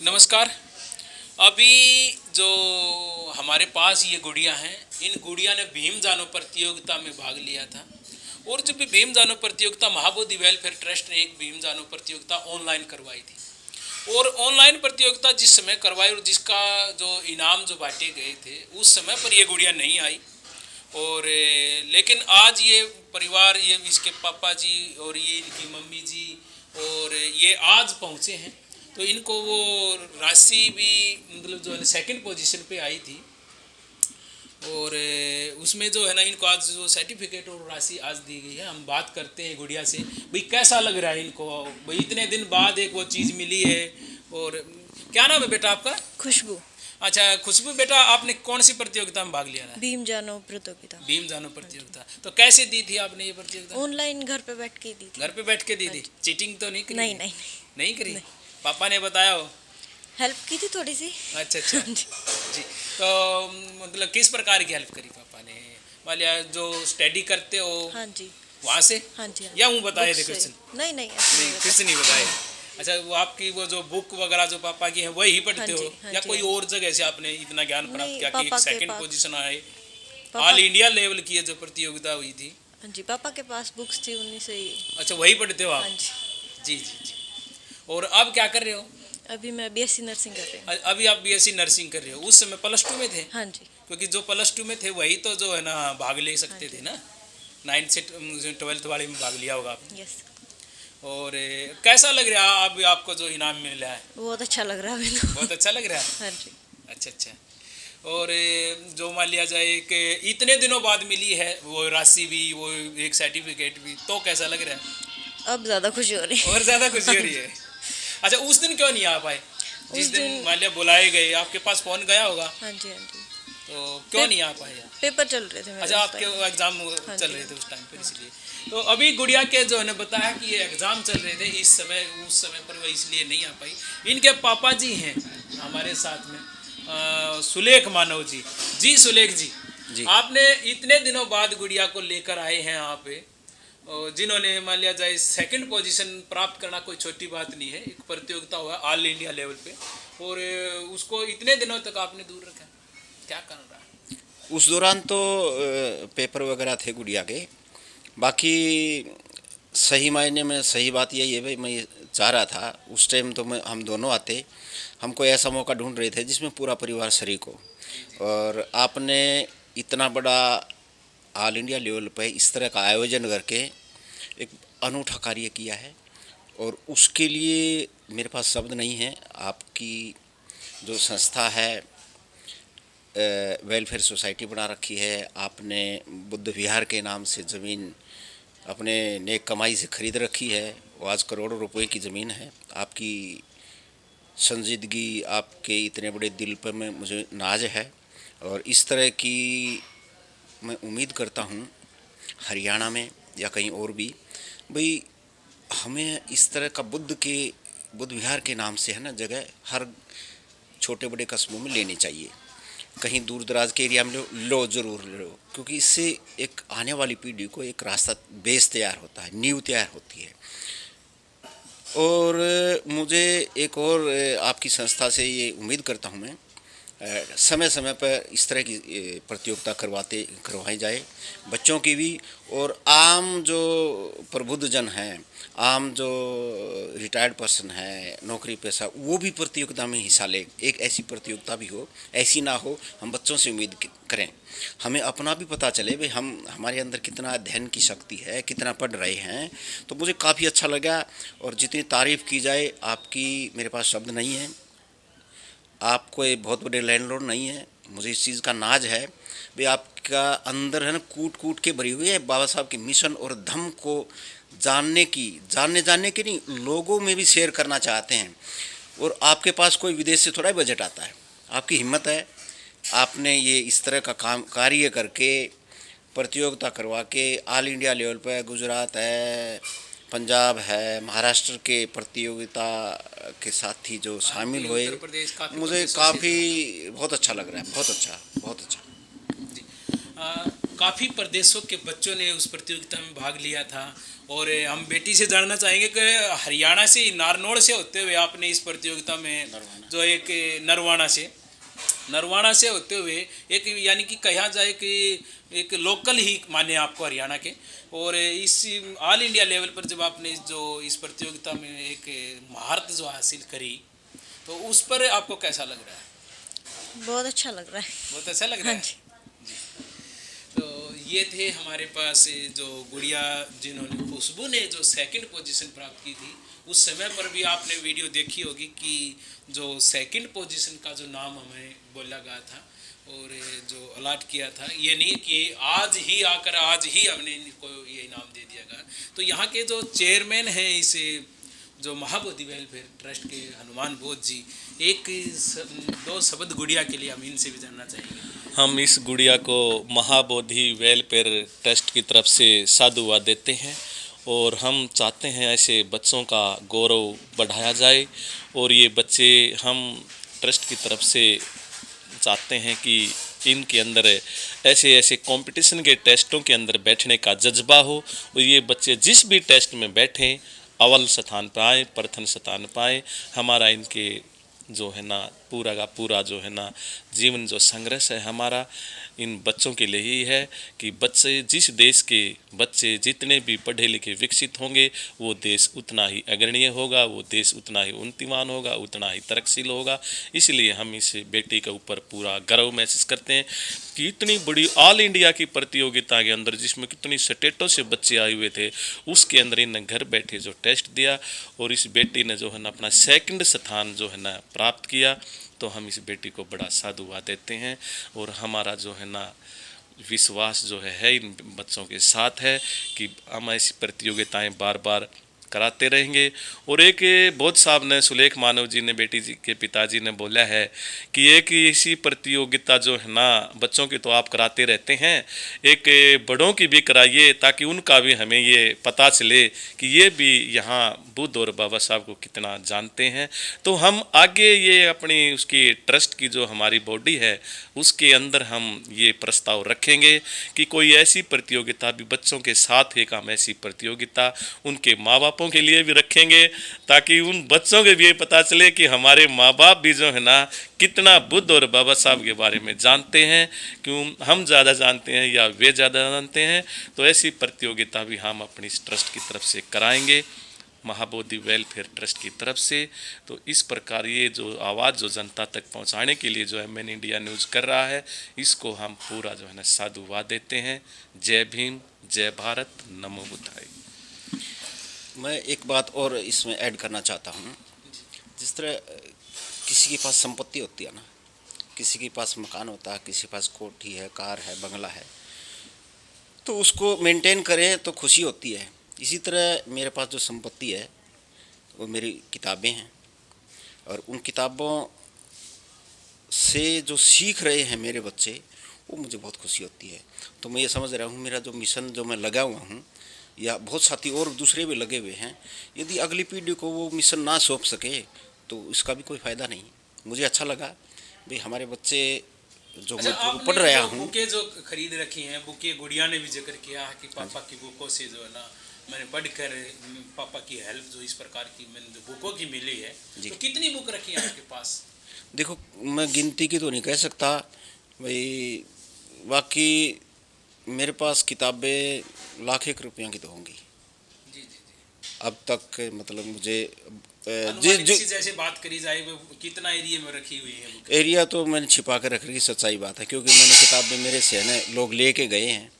नमस्कार। अभी जो हमारे पास ये गुड़िया हैं, इन गुड़िया ने भीम जानो प्रतियोगिता में भाग लिया था। और जब भी भीम जानो प्रतियोगिता, महाबोधि वेलफेयर ट्रस्ट ने एक भीम जानो प्रतियोगिता ऑनलाइन करवाई थी। और ऑनलाइन प्रतियोगिता जिस समय करवाई और जिसका जो इनाम जो बांटे गए थे, उस समय पर ये गुड़िया नहीं आई। और लेकिन आज ये परिवार, ये इसके पापा जी और ये इनकी मम्मी जी और ये आज पहुँचे हैं। तो इनको वो राशि भी मतलब जो है सेकंड पोजीशन पे आई थी। और उसमें जो है ना, इनको आज जो सर्टिफिकेट और राशि आज दी गई है। हम बात करते हैं गुड़िया से, भाई कैसा लग रहा है इनको, भाई इतने दिन बाद एक वो चीज़ मिली है। और क्या नाम है बेटा आपका? खुशबू। अच्छा खुशबू, बेटा आपने कौन सी प्रतियोगिता में भाग लिया था? भीम जानो प्रतियोगिता। भीम जानो प्रतियोगिता। तो कैसे दी थी आपने ये प्रतियोगिता? ऑनलाइन घर पे बैठ के दी थी। घर पे बैठ के दी थी? चीटिंग तो नहीं करी? नहीं नहीं नहीं करी? नहीं। पापा ने बताया हो? हेल्प की थी थोड़ी सी। अच्छा अच्छा जी। तो मतलब किस प्रकार की हेल्प करी पापा ने? मान लिया जो स्टडी करते हो हाँ जी। वहाँ से? हाँ जी हाँ। या वो बताए थे बुक से। क्वेश्चन? नहीं नहीं नहीं क्वेश्चन नहीं बताए। अच्छा, वो आपकी वो जो बुक वगैरह जो पापा की है वही पढ़ते हाँ हो, जी, हाँ या जी, कोई हाँ जी। और जगह से आपने इतना ज्ञान प्राप्त नहीं, किया कि एक पापा के सेकंड पास। पोजीशन आए? पापा। ऑल इंडिया लेवल की ये जो प्रतियोगिता हुई थी? हाँ जी, पापा के पास बुक्स थी, उन्हीं से ही। अच्छा, वही पढ़ते हो आप? हाँ जी। जी जी जी। और अब क्या कर रहे हो? अभी मैं बीएससी नर्सिंग कर रही हूँ। अभी आप बीएससी नर्सिंग कर रहे हो। उस समय प्लस टू में थे? हाँ जी। क्योंकि जो प्लस टू में थे वही तो जो है ना भाग ले सकते हाँ थे ना। 9th से 12th वाले में भाग लिया होगा आपने। यस। और कैसा लग रहा है अब आपको जो इनाम मिल रहा है? बहुत अच्छा लग रहा है मेरे को। बहुत अच्छा लग रहा है? हाँ जी। अच्छा अच्छा। और जो मान लिया जाए कि इतने दिनों बाद मिली है वो राशि भी, वो एक सर्टिफिकेट भी, तो कैसा लग रहा है? अब ज्यादा खुशी हो रही है। और ज़्यादा खुशी हो रही है? अच्छा, उस दिन क्यों नहीं आ पाए? जिस उस दिन दिन मान लिया बुलाए गए, आपके पास फ़ोन गया होगा, हाँ जी हाँ जी। तो क्यों नहीं आ पाए? पेपर चल रहे थे मेरे अच्छा, उस आपके टाइम। एग्ज़ाम हाँ चल जी। रहे थे उस टाइम पर, इसलिए। तो अभी गुड़िया के जो है बताया कि ये एग्ज़ाम चल रहे थे इस समय, उस समय पर वो इसलिए नहीं आ पाई। इनके पापा जी हैं हमारे साथ में, सुलेख मानव जी। जी सुलेख जी, जी। आपने इतने दिनों बाद गुड़िया को लेकर आए हैं यहाँ पे, और जिन्होंने मान लिया जाए सेकंड पोजीशन प्राप्त करना कोई छोटी बात नहीं है। एक प्रतियोगिता हुआ ऑल इंडिया लेवल पे, और उसको इतने दिनों तक आपने दूर रखा, क्या कारण रहा? उस दौरान तो पेपर वगैरह थे गुड़िया के। बाकी सही मायने में सही बात यही है भाई, मैं चाह रहा था उस टाइम तो हम दोनों आते, हम कोई ऐसा मौका ढूंढ रहे थे जिसमें पूरा परिवार शरीक हो। और आपने इतना बड़ा ऑल इंडिया लेवल पे इस तरह का आयोजन करके एक अनूठा कार्य किया है, और उसके लिए मेरे पास शब्द नहीं है। आपकी जो संस्था है, वेलफेयर सोसाइटी बना रखी है आपने, बुद्ध विहार के नाम से ज़मीन अपने नेक कमाई से खरीद रखी है, वो आज करोड़ों रुपए की ज़मीन है। आपकी संजीदगी, आपके इतने बड़े दिल पर में मुझे नाज है। और इस तरह की मैं उम्मीद करता हूँ हरियाणा में या कहीं और भी, भाई हमें इस तरह का बुद्ध विहार के नाम से है ना जगह हर छोटे बड़े कस्बों में लेनी चाहिए। कहीं दूर दराज के एरिया में लो ज़रूर लो, क्योंकि इससे एक आने वाली पीढ़ी को एक रास्ता, बेस तैयार होता है, नींव तैयार होती है। और मुझे एक और आपकी संस्था से ये उम्मीद करता हूँ मैं, समय समय पर इस तरह की प्रतियोगिता करवाई जाए, बच्चों की भी और आम जो प्रबुद्ध जन हैं, आम जो रिटायर्ड पर्सन है, नौकरी पेशा, वो भी प्रतियोगिता में हिस्सा ले। एक ऐसी प्रतियोगिता भी हो, ऐसी ना हो, हम बच्चों से उम्मीद करें, हमें अपना भी पता चले भाई हमारे अंदर कितना अध्ययन की शक्ति है, कितना पढ़ रहे हैं। तो मुझे काफ़ी अच्छा लगा, और जितनी तारीफ़ की जाए आपकी मेरे पास शब्द नहीं है। आप कोई बहुत बड़े लैंडलॉर्ड नहीं है, मुझे इस चीज़ का नाज है भाई, आपका अंदर है ना कूट कूट के भरी हुई है बाबा साहब के मिशन और धम्म को जानने की नहीं, लोगों में भी शेयर करना चाहते हैं। और आपके पास कोई विदेश से थोड़ा ही बजट आता है, आपकी हिम्मत है, आपने ये इस तरह का कार्य करके प्रतियोगिता करवा के ऑल इंडिया लेवल पर गुजरात है, पंजाब है, महाराष्ट्र के प्रतियोगिता के साथी जो शामिल हुए, उत्तर प्रदेश काफ़ी मुझे प्रतिशत से काफ़ी बहुत अच्छा लग रहा है, बहुत अच्छा बहुत अच्छा। जी। काफ़ी प्रदेशों के बच्चों ने उस प्रतियोगिता में भाग लिया था। और हम बेटी से जानना चाहेंगे कि हरियाणा से, नारनौल से होते हुए आपने इस प्रतियोगिता में जो एक नरवाना से होते हुए एक, यानी कि कहा जाए कि एक लोकल ही माने आपको हरियाणा के, और इस ऑल इंडिया लेवल पर जब आपने जो इस प्रतियोगिता में एक महारत जो हासिल करी, तो उस पर आपको कैसा लग रहा है? बहुत अच्छा लग रहा है। बहुत अच्छा लग रहा हाँ है जी। तो ये थे हमारे पास जो गुड़िया जिन्होंने, खुशबू ने जो सेकंड पोजीशन प्राप्त की थी। उस समय पर भी आपने वीडियो देखी होगी कि जो सेकंड पोजीशन का जो नाम हमें बोला गया था और जो अलाट किया था, ये नहीं कि आज ही आकर आज ही हमने इनको ये इनाम दे दिया गया। तो यहाँ के जो चेयरमैन हैं इस जो महाबोधि वेलफेयर ट्रस्ट के, हनुमान बोध जी, दो शब्द गुड़िया के लिए हम इनसे भी जानना चाहेंगे। हम इस गुड़िया को महाबोधि वेलफेयर ट्रस्ट की तरफ से साधुवाद देते हैं और हम चाहते हैं ऐसे बच्चों का गौरव बढ़ाया जाए। और ये बच्चे हम ट्रस्ट की तरफ से चाहते हैं कि इनके अंदर ऐसे ऐसे कंपटीशन के टेस्टों के अंदर बैठने का जज्बा हो और ये बच्चे जिस भी टेस्ट में बैठें अव्वल स्थान पाएँ, प्रथम स्थान पाएँ। हमारा इनके जो है ना पूरा का पूरा जो है ना जीवन जो संघर्ष है हमारा इन बच्चों के लिए ही है कि बच्चे, जिस देश के बच्चे जितने भी पढ़े लिखे विकसित होंगे वो देश उतना ही अग्रणीय होगा, वो देश उतना ही उन्नतिमान होगा, उतना ही तरक्कीशील होगा। इसलिए हम इस बेटी के ऊपर पूरा गर्व महसूस करते हैं कि इतनी बड़ी ऑल इंडिया की प्रतियोगिता के अंदर जिसमें कितनी स्टेटों से बच्चे आए हुए थे, उसके अंदर इन्हें घर बैठे जो टेस्ट दिया और इस बेटी ने जो है ना अपना सेकंड स्थान जो है ना प्राप्त किया। तो हम इस बेटी को बड़ा साधुवाद देते हैं और हमारा जो है ना विश्वास जो है इन बच्चों के साथ है कि हम ऐसी प्रतियोगिताएं बार बार कराते रहेंगे। और एक बोध साहब ने, सुलेख मानव जी ने, बेटी जी के पिताजी ने बोला है कि एक इसी प्रतियोगिता जो है ना बच्चों की तो आप कराते रहते हैं, एक बड़ों की भी कराइए ताकि उनका भी हमें ये पता चले कि ये भी यहाँ बुद्ध और बाबा साहब को कितना जानते हैं। तो हम आगे ये अपनी उसकी ट्रस्ट की जो हमारी बॉडी है उसके अंदर हम ये प्रस्ताव रखेंगे कि कोई ऐसी प्रतियोगिता भी बच्चों के साथ एक हम ऐसी प्रतियोगिता उनके माँ बापों के लिए भी रखेंगे ताकि उन बच्चों के भी ये पता चले कि हमारे माँ बाप भी जो है ना कितना बुद्ध और बाबा साहब के बारे में जानते हैं, क्यों हम ज़्यादा जानते हैं या वे ज़्यादा जानते हैं। तो ऐसी प्रतियोगिता भी हम अपनी इस ट्रस्ट की तरफ से कराएंगे, महाबोधि वेलफेयर ट्रस्ट की तरफ से। तो इस प्रकार ये जो आवाज़ जो जनता तक पहुंचाने के लिए जो MN इंडिया न्यूज़ कर रहा है, इसको हम पूरा जो है ना साधुवाद देते हैं। जय भीम, जय भारत, नमो बुद्धाय। मैं एक बात और इसमें ऐड करना चाहता हूँ। जिस तरह किसी के पास संपत्ति होती है ना, किसी के पास मकान होता है, किसी के पास कोठी है, कार है, बंगला है, तो उसको मेंटेन करें तो खुशी होती है। इसी तरह मेरे पास जो संपत्ति है वो मेरी किताबें हैं और उन किताबों से जो सीख रहे हैं मेरे बच्चे, वो मुझे बहुत खुशी होती है। तो मैं ये समझ रहा हूँ मेरा जो मिशन जो मैं लगा हुआ हूँ, या बहुत साथी और दूसरे भी लगे हुए हैं, यदि अगली पीढ़ी को वो मिशन ना सौंप सके तो इसका भी कोई फ़ायदा नहीं। मुझे अच्छा लगा भाई हमारे बच्चे जो अच्छा, मैं पढ़ रहा हूँ। बुकें जो खरीद रखी हैं, बुकें गुड़िया ने भी जिक्र किया है कि पापा की बुकों से जो है ना मैंने पढ़कर पापा की हेल्प जो इस प्रकार की मैंने जो बुकों की मिली है। तो कितनी बुक रखी है आपके पास? देखो मैं गिनती की तो नहीं कह सकता भाई, बाकी मेरे पास किताबें लाख एक रुपयों की तो होंगी जी जी जी। अब तक। मतलब मुझे जैसे बात करी जाए वो कितना एरिया में रखी हुई है बुक? एरिया तो मैंने छिपा कर रख रखी, सच्चाई बात है, क्योंकि मैंने किताबें मेरे से है ना लोग लेके गए हैं,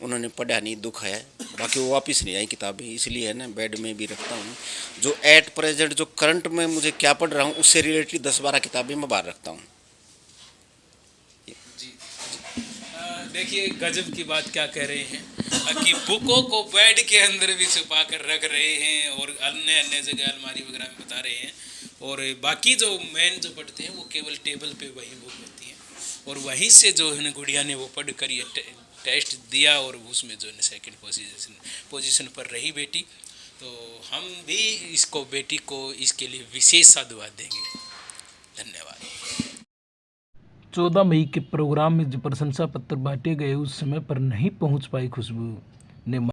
उन्होंने पढ़ा नहीं, दुख है, बाकी वो वापस नहीं आई किताबें, इसलिए है ना बेड में भी रखता हूँ। जो एट प्रेजेंट जो करंट में मुझे क्या पढ़ रहा हूँ उससे रिलेटेड 10-12 किताबें मैं बाहर रखता हूँ। जी देखिए गजब की बात क्या कह रहे हैं कि बुकों को बेड के अंदर भी छुपा कर रख रहे हैं और अन्य अन्य जगह अलमारी वगैरह में बता रहे हैं, और बाकी जो मेन जो पढ़ते हैं वो केवल टेबल पे वही बुक होती है और वहीं से जो है ना गुड़िया ने वो पढ़ कर ये टेस्ट दिया और उसमें जो है सेकंड पोजीशन पर रही बेटी। तो हम भी इसको बेटी को इसके लिए विशेष साधुवाद देंगे। धन्यवाद। 14 मई के प्रोग्राम में जो प्रशंसा पत्र बांटे गए उस समय पर नहीं पहुंच पाई खुशबू ने